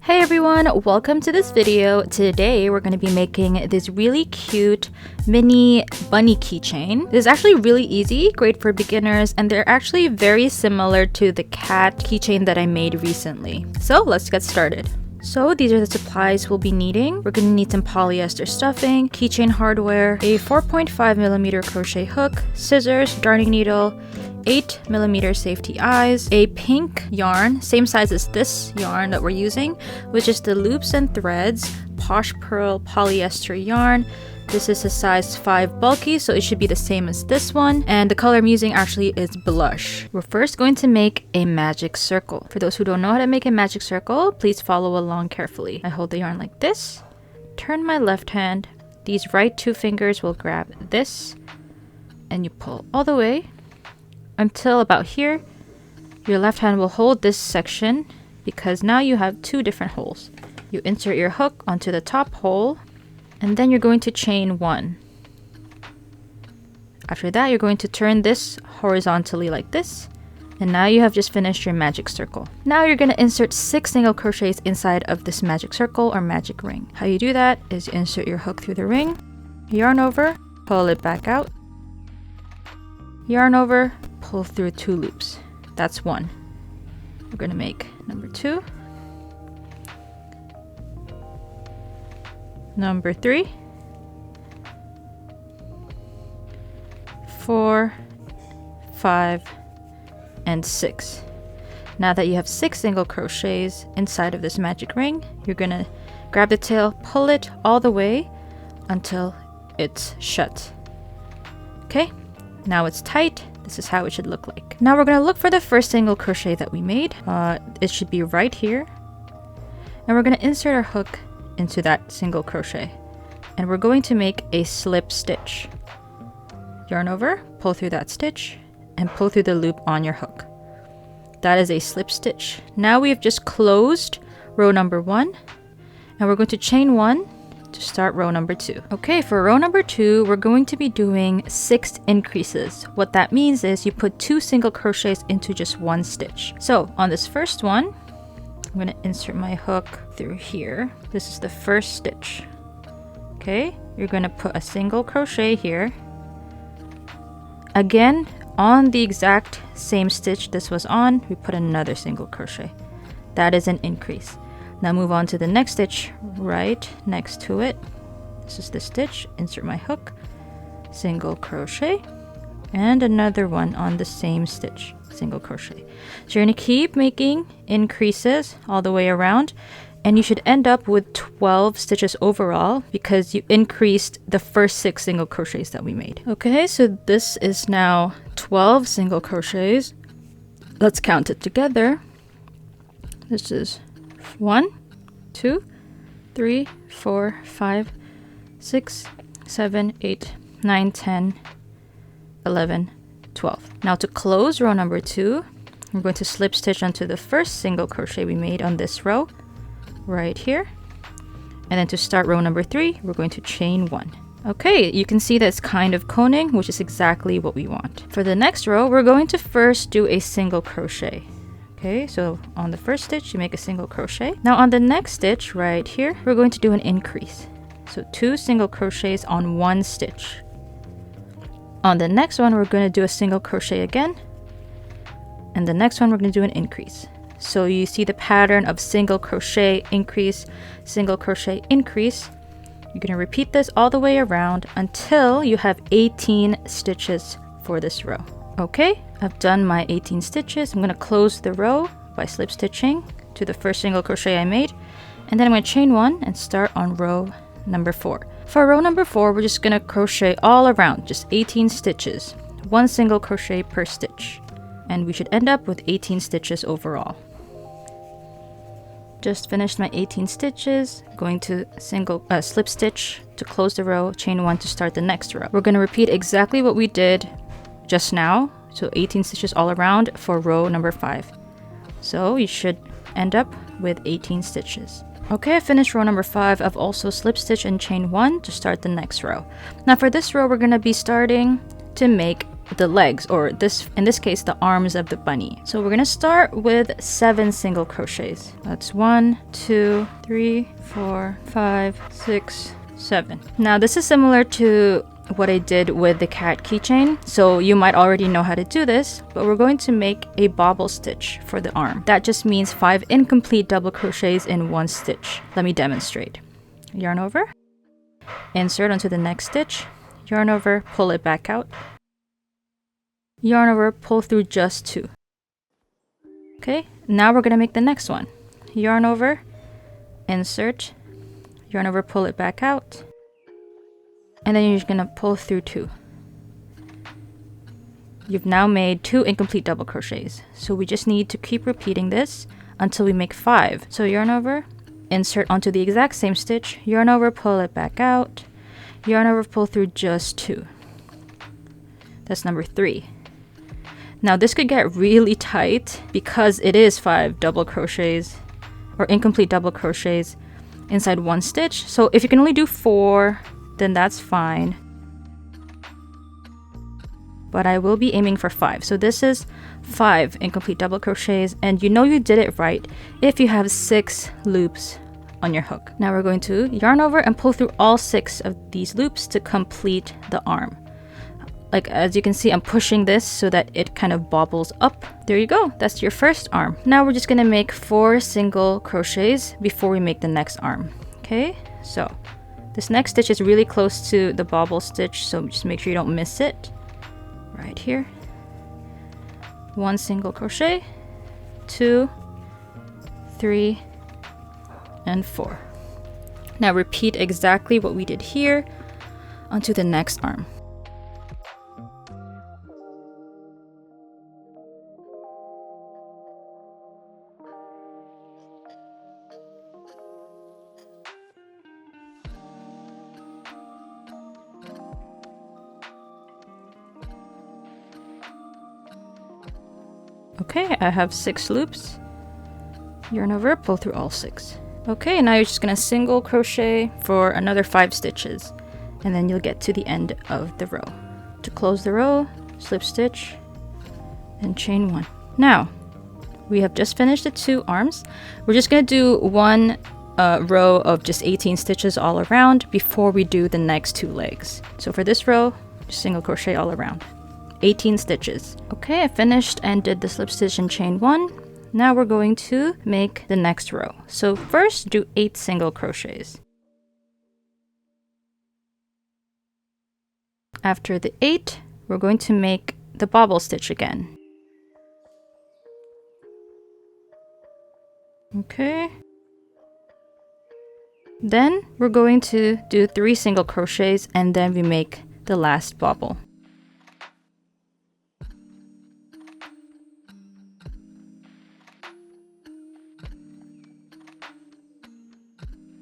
Hey everyone, welcome to this video. Today we're going to be making this really cute mini bunny keychain. This is actually really easy, great for beginners, and they're actually very similar to the cat keychain that I made recently. So let's get started. So these are the supplies we'll be needing. We're going to need some polyester stuffing, keychain hardware, a 4.5mm crochet hook, scissors, darning needle, 8mm safety eyes, a pink yarn, same size as this yarn that we're using, which is the loops and threads, Posh Pearl polyester yarn. This is a size 5 bulky, so it should be the same as this one. And the color I'm using actually is blush. We're first going to make a magic circle. For those who don't know how to make a magic circle, please follow along carefully. I hold the yarn like this, turn my left hand, these right two fingers will grab this, and you pull all the way until about here. Your left hand will hold this section because now you have two different holes. You insert your hook onto the top hole and then you're going to chain one. After that, you're going to turn this horizontally like this, and now you have just finished your magic circle. Now you're going to insert 6 single crochets inside of this magic circle or magic ring. How you do that is you insert your hook through the ring, yarn over, pull it back out, yarn over, pull through 2 loops. That's 1. We're going to make number 2, number 3, 4, 5, and 6. Now that you have 6 single crochets inside of this magic ring, you're going to grab the tail, pull it all the way until it's shut. Okay, now it's tight. This is how it should look like. Now we're going to look for the first single crochet that we made. It should be right here. And we're going to insert our hook into that single crochet. And we're going to make a slip stitch. Yarn over, pull through that stitch, and pull through the loop on your hook. That is a slip stitch. Now we have just closed row number 1. And we're going to chain 1 to start row number 2. Okay, for row number 2, we're going to be doing 6 increases. What that means is you put 2 single crochets into just 1 stitch. So on this first one, I'm going to insert my hook through here. This is the first stitch. Okay, you're going to put a single crochet here. Again, on the exact same stitch this was on, we put another single crochet. That is an increase. Now move on to the next stitch right next to it. This is the stitch, insert my hook, single crochet, and another one on the same stitch, single crochet. So you're going to keep making increases all the way around, and you should end up with 12 stitches overall because you increased the first 6 single crochets that we made. Okay, so this is now 12 single crochets. Let's count it together. This is 1, 2, 3, 4, 5, 6, 7, 8, 9, 10, 11, 12. Now to close row number 2, we're going to slip stitch onto the first single crochet we made on this row, right here. And then to start row number 3, we're going to chain 1. Okay, you can see that it's kind of coning, which is exactly what we want. For the next row, we're going to first do a single crochet. Okay, so on the first stitch, you make a single crochet. Now on the next stitch right here, we're going to do an increase. So 2 single crochets on 1 stitch. On the next one, we're going to do a single crochet again. And the next one, we're going to do an increase. So you see the pattern of single crochet, increase, single crochet, increase. You're going to repeat this all the way around until you have 18 stitches for this row. Okay, I've done my 18 stitches. I'm going to close the row by slip stitching to the first single crochet I made, and then I'm going to chain 1 and start on row number 4. For row number 4, we're just going to crochet all around, just 18 stitches, 1 single crochet per stitch, and we should end up with 18 stitches overall. Just finished my 18 stitches, going to slip stitch to close the row, chain 1 to start the next row. We're going to repeat exactly what we did just now, so 18 stitches all around for row number 5. So you should end up with 18 stitches. Okay, I finished row number 5. I've also slip stitch and chain 1 to start the next row. Now for this row, we're going to be starting to make the legs, or this, in this case, the arms of the bunny. So we're gonna start with 7 single crochets. That's 1, 2, 3, 4, 5, 6, 7. Now this is similar to what I did with the cat keychain, so you might already know how to do this, but we're going to make a bobble stitch for the arm. That just means 5 incomplete double crochets in 1 stitch. Let me demonstrate. Yarn over, insert onto the next stitch, yarn over, pull it back out, yarn over, pull through just 2. Okay, now we're gonna make the next one. Yarn over, insert, yarn over, pull it back out, and then you're gonna pull through 2. You've now made 2 incomplete double crochets. So we just need to keep repeating this until we make 5. So yarn over, insert onto the exact same stitch, yarn over, pull it back out, yarn over, pull through just 2. That's number 3. Now this could get really tight because it is 5 double crochets or incomplete double crochets inside 1 stitch. So if you can only do 4, then that's fine. But I will be aiming for 5. So this is 5 incomplete double crochets, and you know you did it right if you have 6 loops on your hook. Now we're going to yarn over and pull through all 6 of these loops to complete the arm. Like, as you can see, I'm pushing this so that it kind of bobbles up. There you go, that's your first arm. Now we're just gonna make 4 single crochets before we make the next arm. Okay, so this next stitch is really close to the bobble stitch, so just make sure you don't miss it. Right here. 1 single crochet, 2, 3, and 4. Now repeat exactly what we did here onto the next arm. Okay, I have 6 loops. Yarn over, pull through all 6. Okay, now you're just gonna single crochet for another 5 stitches, and then you'll get to the end of the row. To close the row, slip stitch and chain 1. Now, we have just finished the 2 arms. We're just gonna do 1 row of just 18 stitches all around before we do the next 2 legs. So for this row, just single crochet all around. 18 stitches. Okay, I finished and did the slip stitch and chain 1. Now we're going to make the next row. So first do 8 single crochets. After the 8, we're going to make the bobble stitch again. Okay. Then we're going to do 3 single crochets, and then we make the last bobble.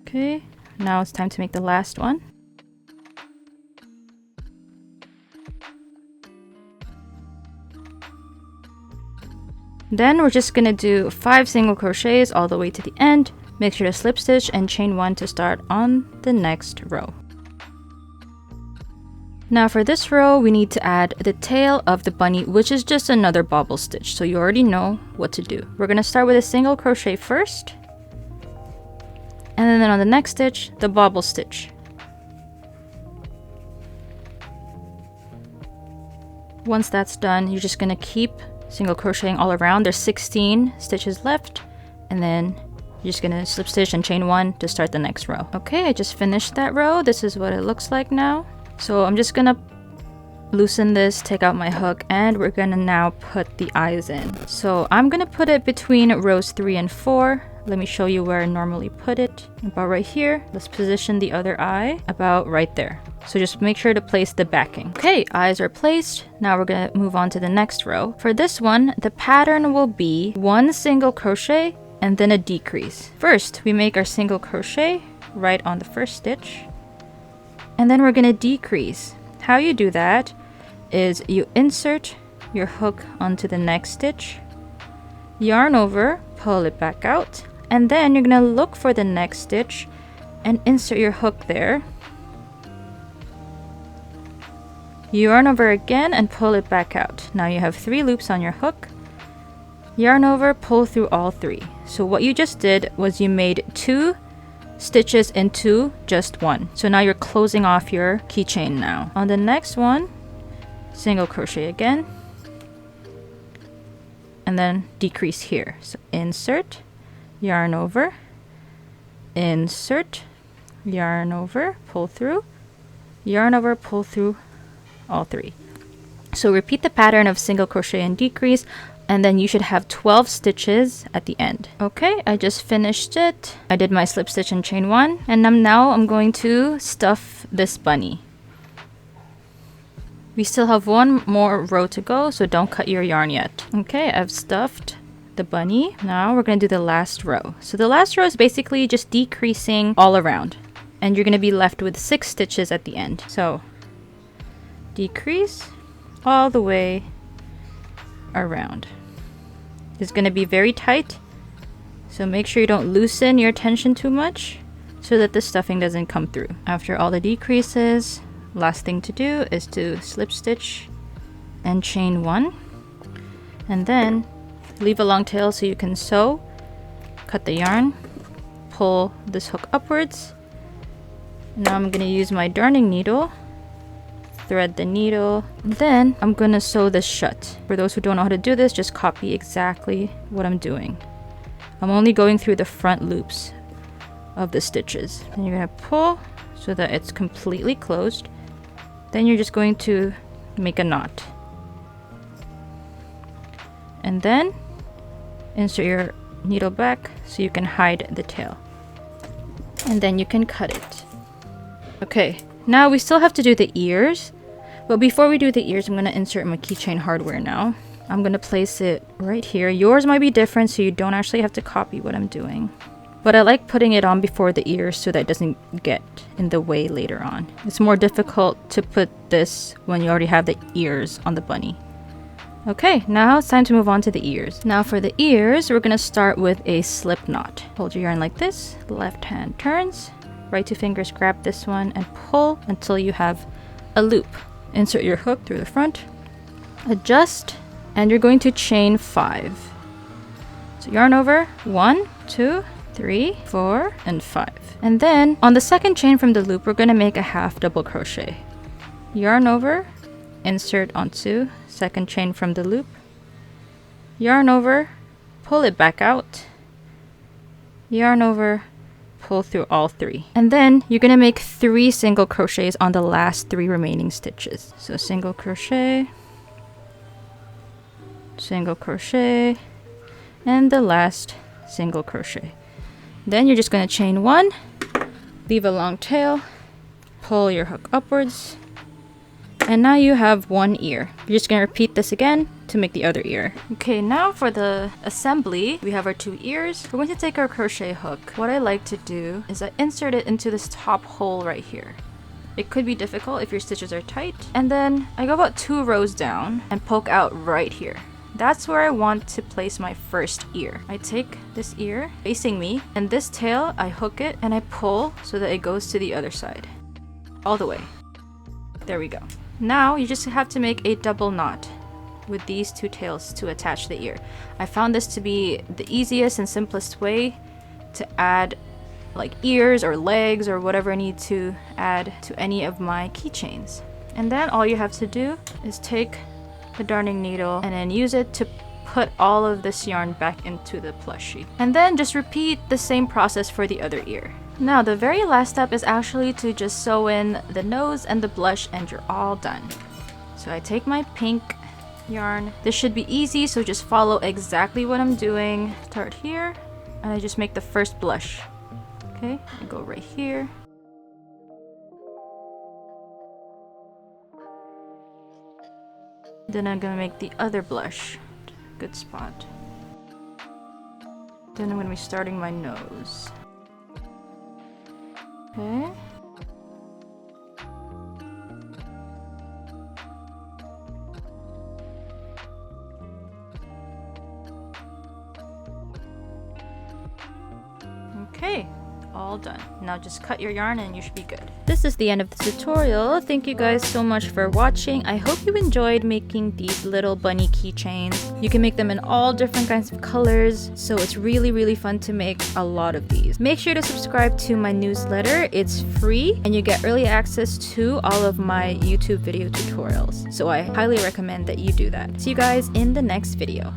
Okay, now it's time to make the last one. Then we're just gonna do 5 single crochets all the way to the end. Make sure to slip stitch and chain 1 to start on the next row. Now for this row, we need to add the tail of the bunny, which is just another bobble stitch, so you already know what to do. We're gonna start with a single crochet first, and then on the next stitch, the bobble stitch. Once that's done, you're just gonna keep single crocheting all around. There's 16 stitches left, and then you're just gonna slip stitch and chain 1 to start the next row. Okay, I just finished that row. This is what it looks like now. So I'm just gonna loosen this, take out my hook, and we're gonna now put the eyes in. So I'm gonna put it between rows 3 and 4. Let me show you where I normally put it. About right here. Let's position the other eye about right there. So just make sure to place the backing. Okay, eyes are placed. Now we're gonna move on to the next row. For this one, the pattern will be 1 single crochet and then a decrease. First, we make our single crochet right on the first stitch, and then we're gonna decrease. How you do that is you insert your hook onto the next stitch, yarn over, pull it back out, and then you're gonna look for the next stitch and insert your hook there. yarn over again and pull it back out. Now you have 3 loops on your hook. Yarn over, pull through all 3. So what you just did was you made 2 stitches into just 1. So now you're closing off your keychain now. On the next one, single crochet again. And then decrease here. So insert, yarn over, insert, yarn over, pull through, yarn over, pull through all 3. So repeat the pattern of single crochet and decrease, and then you should have 12 stitches at the end. Okay, I just finished it. I did my slip stitch and chain 1, and now I'm going to stuff this bunny. We still have 1 more row to go, so don't cut your yarn yet. Okay, I've stuffed the bunny. Now we're going to do the last row. So the last row is basically just decreasing all around, and you're going to be left with 6 stitches at the end. So decrease all the way around. It's going to be very tight, so make sure you don't loosen your tension too much so that the stuffing doesn't come through. After all the decreases, last thing to do is to slip stitch and chain 1, and then leave a long tail so you can sew. Cut the yarn, pull this hook upwards. Now I'm going to use my darning needle, thread the needle, then I'm going to sew this shut. For those who don't know how to do this, just copy exactly what I'm doing. I'm only going through the front loops of the stitches. And you're going to pull so that it's completely closed. Then you're just going to make a knot. And then insert your needle back so you can hide the tail. And then you can cut it. Okay, now we still have to do the ears. But before we do the ears, I'm going to insert my keychain hardware now. I'm going to place it right here. Yours might be different, so you don't actually have to copy what I'm doing. But I like putting it on before the ears so that it doesn't get in the way later on. It's more difficult to put this when you already have the ears on the bunny. Okay, now it's time to move on to the ears. Now for the ears, we're going to start with a slip knot. Hold your yarn like this, the left hand turns, right 2 fingers grab this one and pull until you have a loop. Insert your hook through the front, adjust, and you're going to chain 5. So yarn over 1, 2, 3, 4, and 5. And then on the second chain from the loop, we're going to make a half double crochet. Yarn over, insert onto second chain from the loop, yarn over, pull it back out, yarn over, pull through all 3. And then you're going to make 3 single crochets on the last 3 remaining stitches. So single crochet, single crochet, and the last single crochet. Then you're just going to chain 1, leave a long tail, pull your hook upwards, and now you have 1 ear. You're just going to repeat this again to make the other ear. Okay, now for the assembly, we have our 2 ears. We're going to take our crochet hook. What I like to do is I insert it into this top hole right here. It could be difficult if your stitches are tight. And then I go about 2 rows down and poke out right here. That's where I want to place my first ear. I take this ear facing me, and this tail, I hook it and I pull so that it goes to the other side. All the way. There we go. Now you just have to make a double knot with these 2 tails to attach the ear. I found this to be the easiest and simplest way to add like ears or legs or whatever I need to add to any of my keychains. And then all you have to do is take the darning needle and then use it to put all of this yarn back into the plushie. And then just repeat the same process for the other ear. Now the very last step is actually to just sew in the nose and the blush and you're all done. So I take my pink yarn. This should be easy, so just follow exactly what I'm doing. Start here and I just make the first blush. Okay, I go right here. Then I'm gonna make the other blush. Good spot. Then I'm gonna be starting my nose. Okay. Okay, all done. Now just cut your yarn and you should be good. This is the end of the tutorial. Thank you guys so much for watching. I hope you enjoyed making these little bunny keychains. You can make them in all different kinds of colors, so it's really fun to make a lot of these. Make sure to subscribe to my newsletter. It's free and you get early access to all of my YouTube video tutorials. So I highly recommend that you do that. See you guys in the next video.